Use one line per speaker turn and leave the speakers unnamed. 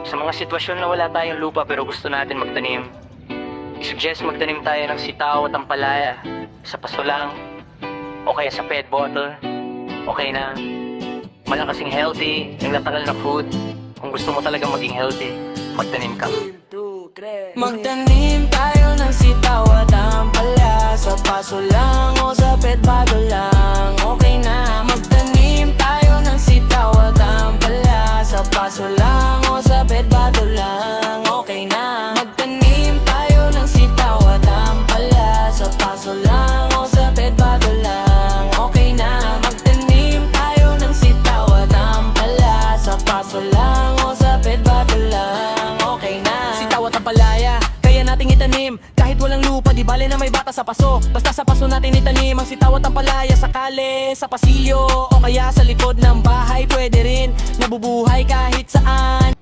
Sa mga sitwasyon na wala tayong lupa pero gusto natin magtanim, i-suggest magtanim tayo ng sitaw at ampalaya sa paso lang o kaya sa pet bottle. Okay na. Malakasing healthy, yung natural na food. Kung gusto mo talagang maging healthy, magtanim ka.
Magtanim tayo ng sitaw at ampalaya sa paso lang o sa pet bottle lang. Okay na. Magtanim tayo ng sitaw at ampalaya sa paso lang o sa pet bottle lang. Okay na. Magtanim tayo ng sitaw at ampalaya sa paso lang o sa pet bottle lang. Okay na. Magtanim tayo ng sitaw at ampalaya sa paso lang o sa pet bottle lang. Okay na. Sitaw at ampalaya, kaya nating itanim kahit walang lupa, di bale na may bata sa paso. Basta sa paso natin itanim ang sitaw at ampalaya. Sa kale, sa pasilyo, o kaya sa likod ng bahay. Pwede rin nabubuhay kahit saan.